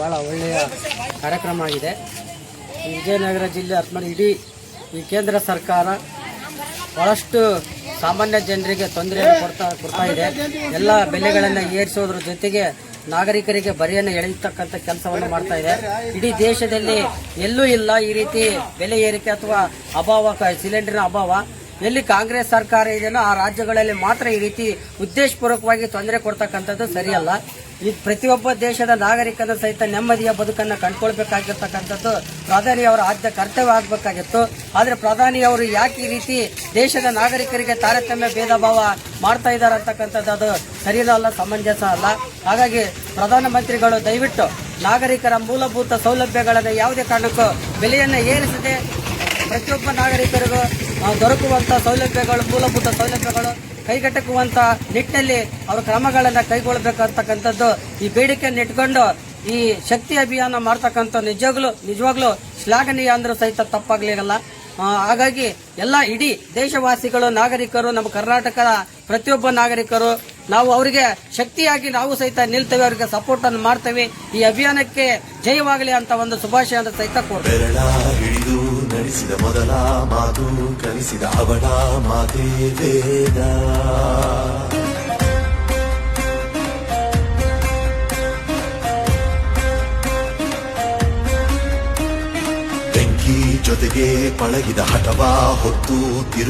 ಭಾಳ ಒಳ್ಳೆಯ ಕಾರ್ಯಕ್ರಮ ಆಗಿದೆ. ವಿಜಯನಗರ ಜಿಲ್ಲೆ ಅಥವಾ ಇಡೀ ಈ ಕೇಂದ್ರ ಸರ್ಕಾರ ಬಹಳಷ್ಟು ಸಾಮಾನ್ಯ ಜನರಿಗೆ ತೊಂದರೆಯನ್ನು ಕೊಡ್ತಾ ಇದೆ. ಎಲ್ಲ ಬೆಲೆಗಳನ್ನು ಏರಿಸೋದ್ರ ಜೊತೆಗೆ ನಾಗರಿಕರಿಗೆ ಬರಿಯನ್ನು ಎಳೆಯತಕ್ಕಂಥ ಕೆಲಸವನ್ನು ಮಾಡ್ತಾ ಇದೆ. ಇಡೀ ದೇಶದಲ್ಲಿ ಎಲ್ಲೂ ಇಲ್ಲ ಈ ರೀತಿ ಬೆಲೆ ಏರಿಕೆ ಅಥವಾ ಅಭಾವ, ಸಿಲಿಂಡರ್ನ ಅಭಾವ. ಎಲ್ಲಿ ಕಾಂಗ್ರೆಸ್ ಸರ್ಕಾರ ಇದೆಯೋ ಆ ರಾಜ್ಯಗಳಲ್ಲಿ ಮಾತ್ರ ಈ ರೀತಿ ಉದ್ದೇಶಪೂರ್ವಕವಾಗಿ ತೊಂದರೆ ಕೊಡ್ತಕ್ಕಂಥದ್ದು ಸರಿಯಲ್ಲ. ಈ ಪ್ರತಿಯೊಬ್ಬ ದೇಶದ ನಾಗರಿಕನ ಸಹಿತ ನೆಮ್ಮದಿಯ ಬದುಕನ್ನು ಕಂಡುಕೊಳ್ಬೇಕಾಗಿರ್ತಕ್ಕಂಥದ್ದು ಪ್ರಧಾನಿಯವರ ಆದ್ಯ ಕರ್ತವ್ಯ ಆಗಬೇಕಾಗಿತ್ತು. ಆದರೆ ಪ್ರಧಾನಿಯವರು ಯಾಕೆ ಈ ರೀತಿ ದೇಶದ ನಾಗರಿಕರಿಗೆ ತಾರತಮ್ಯ ಭೇದ ಭಾವ ಮಾಡ್ತಾ ಇದ್ದಾರೆ ಅಂತಕ್ಕಂಥದ್ದು ಅದು ಸರಿಯಲ್ಲ, ಸಮಂಜಸ ಅಲ್ಲ. ಹಾಗಾಗಿ ಪ್ರಧಾನಮಂತ್ರಿಗಳು ದಯವಿಟ್ಟು ನಾಗರಿಕರ ಮೂಲಭೂತ ಸೌಲಭ್ಯಗಳನ್ನು ಯಾವುದೇ ಕಾರಣಕ್ಕೂ ಬೆಲೆಯನ್ನು ಏರಿಸದೆ ಪ್ರತಿಯೊಬ್ಬ ನಾಗರಿಕರಿಗೂ ದೊರಕುವಂತ ಸೌಲಭ್ಯಗಳು, ಮೂಲಭೂತ ಸೌಲಭ್ಯಗಳು ಕೈಗೆಟಕುವಂತ ನಿಟ್ಟಿನಲ್ಲಿ ಅವರು ಕ್ರಮಗಳನ್ನು ಕೈಗೊಳ್ಳಬೇಕಂತಕ್ಕಂಥದ್ದು ಈ ಬೇಡಿಕೆಯನ್ನು ಇಟ್ಕೊಂಡು ಈ ಶಕ್ತಿ ಅಭಿಯಾನ ಮಾಡ್ತಕ್ಕಂಥ ನಿಜವಾಗ್ಲೂ ಶ್ಲಾಘನೀಯ ಅಂದ್ರೂ ಸಹಿತ ತಪ್ಪಾಗ್ಲಿರಲ್ಲ. ಹಾಗಾಗಿ ಎಲ್ಲ ಇಡೀ ದೇಶವಾಸಿಗಳು, ನಾಗರಿಕರು, ನಮ್ಮ ಕರ್ನಾಟಕದ ಪ್ರತಿಯೊಬ್ಬ ನಾಗರಿಕರು ನಾವು ಅವರಿಗೆ ಶಕ್ತಿಯಾಗಿ ನಾವು ಸಹಿತ ನಿಲ್ತೇವೆ, ಅವರಿಗೆ ಸಪೋರ್ಟ್ ಅನ್ನು ಮಾಡ್ತೇವೆ. ಈ ಅಭಿಯಾನಕ್ಕೆ ಜಯವಾಗಲಿ ಅಂತ ಒಂದು ಶುಭಾಶಯ ಅಂತ ಸಹಿತ ಕೊಡ್ತೇವೆ. ನಡೆಸಿದ ಮೊದಲ ಮಾತು ಕಲಿಸಿದ ಅವಳ ಮಾತೇ ವೇದ. ಬೆಂಕಿ ಜೊತೆಗೆ ಪಳಗಿದ ಹಠವ ಹೊತ್ತು